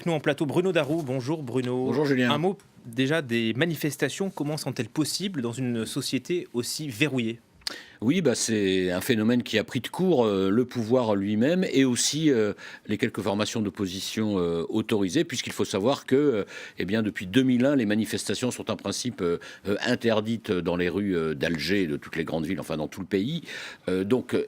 Nous en plateau, Bruno Darou. Bonjour Bruno. Bonjour Julien. Un mot déjà des manifestations. Comment sont-elles possibles dans une société aussi verrouillée? Oui, c'est un phénomène qui a pris de court le pouvoir lui-même et aussi les quelques formations d'opposition autorisées, puisqu'il faut savoir que depuis 2001, les manifestations sont en principe interdites dans les rues d'Alger et de toutes les grandes villes, enfin dans tout le pays.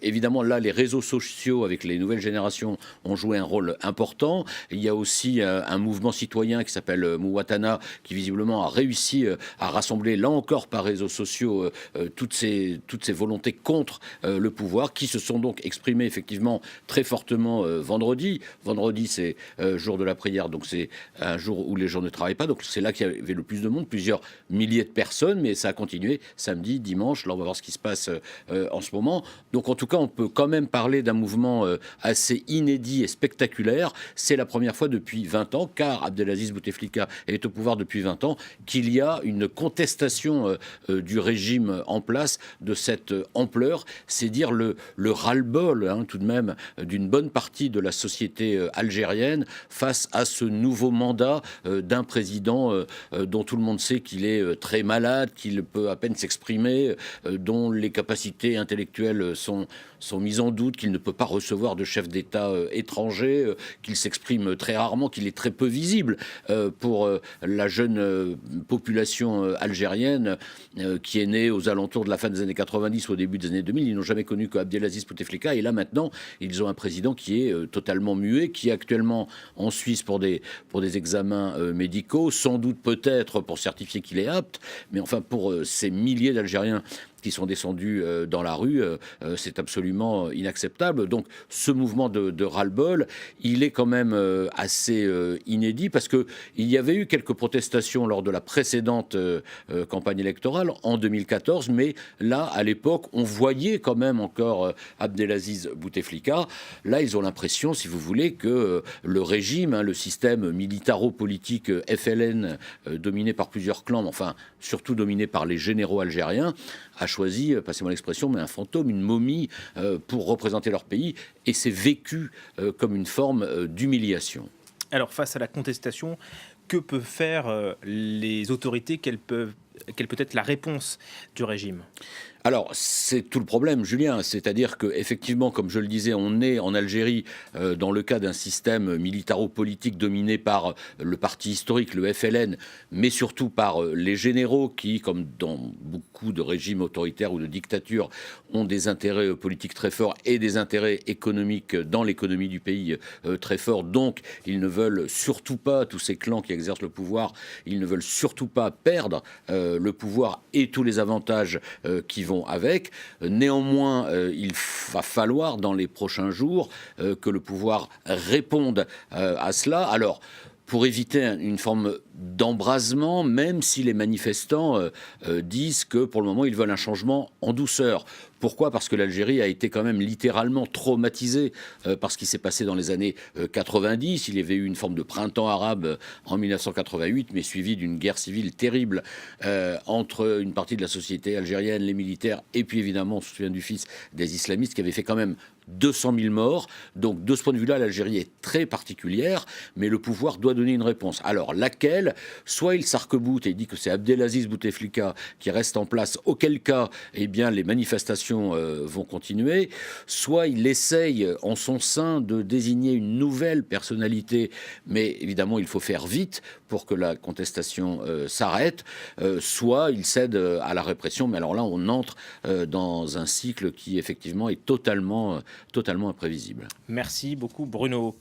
Évidemment, là, les réseaux sociaux avec les nouvelles générations ont joué un rôle important. Il y a aussi un mouvement citoyen qui s'appelle Mouwatana, qui visiblement a réussi à rassembler, là encore par réseaux sociaux, toutes ces volontés contre le pouvoir, qui se sont donc exprimées effectivement très fortement vendredi. Vendredi, c'est jour de la prière, donc c'est un jour où les gens ne travaillent pas, donc c'est là qu'il y avait le plus de monde, plusieurs milliers de personnes, mais ça a continué samedi, dimanche. Là, on va voir ce qui se passe en ce moment. Donc en tout cas, on peut quand même parler d'un mouvement assez inédit et spectaculaire. C'est la première fois depuis 20 ans, car Abdelaziz Bouteflika est au pouvoir depuis 20 ans, qu'il y a une contestation du régime en place de cette ampleur. C'est dire le ras-le-bol tout de même d'une bonne partie de la société algérienne face à ce nouveau mandat d'un président dont tout le monde sait qu'il est très malade, qu'il peut à peine s'exprimer, dont les capacités intellectuelles sont mises en doute, qu'il ne peut pas recevoir de chef d'État étranger, qu'il s'exprime très rarement, qu'il est très peu visible pour la jeune population algérienne qui est née aux alentours de la fin des années 90, au début des années 2000. Ils n'ont jamais connu qu'Abdelaziz Bouteflika, et là maintenant ils ont un président qui est totalement muet, qui est actuellement en Suisse pour des examens médicaux, sans doute peut-être pour certifier qu'il est apte, mais enfin pour ces milliers d'Algériens qui sont descendus dans la rue, c'est absolument inacceptable. Donc ce mouvement de ras-le-bol, il est quand même assez inédit, parce qu'il y avait eu quelques protestations lors de la précédente campagne électorale en 2014, mais là, à l'époque, on voyait quand même encore Abdelaziz Bouteflika. Là, ils ont l'impression, si vous voulez, que le régime, le système militaro-politique FLN, dominé par plusieurs clans, enfin surtout dominé par les généraux algériens, a choisi, passez-moi l'expression, mais un fantôme, une momie pour représenter leur pays, et c'est vécu comme une forme d'humiliation. Alors face à la contestation, que peuvent faire les autorités? Quelle peut être la réponse du régime? Alors, c'est tout le problème, Julien. C'est-à-dire qu'effectivement, comme je le disais, on est en Algérie dans le cas d'un système militaro-politique dominé par le parti historique, le FLN, mais surtout par les généraux qui, comme dans beaucoup de régimes autoritaires ou de dictatures, ont des intérêts politiques très forts et des intérêts économiques dans l'économie du pays très forts. Donc, ils ne veulent surtout pas, tous ces clans qui exercent le pouvoir, ils ne veulent surtout pas perdre le pouvoir et tous les avantages qui vont avec. Néanmoins, il va falloir dans les prochains jours que le pouvoir réponde à cela. Alors, pour éviter une forme d'embrasement, même si les manifestants disent que pour le moment ils veulent un changement en douceur. Pourquoi ? Parce que l'Algérie a été quand même littéralement traumatisée par ce qui s'est passé dans les années 90. Il y avait eu une forme de printemps arabe en 1988, mais suivi d'une guerre civile terrible entre une partie de la société algérienne, les militaires, et puis évidemment, on se souvient du fils des islamistes, qui avait fait quand même 200 000 morts. Donc de ce point de vue-là, l'Algérie est très particulière, mais le pouvoir doit donner une réponse. Alors laquelle ? Soit il s'arc-boute et dit que c'est Abdelaziz Bouteflika qui reste en place, auquel cas les manifestations vont continuer, soit il essaye en son sein de désigner une nouvelle personnalité, mais évidemment il faut faire vite pour que la contestation s'arrête, soit il cède à la répression, mais alors là on entre dans un cycle qui effectivement est totalement imprévisible. Merci beaucoup Bruno.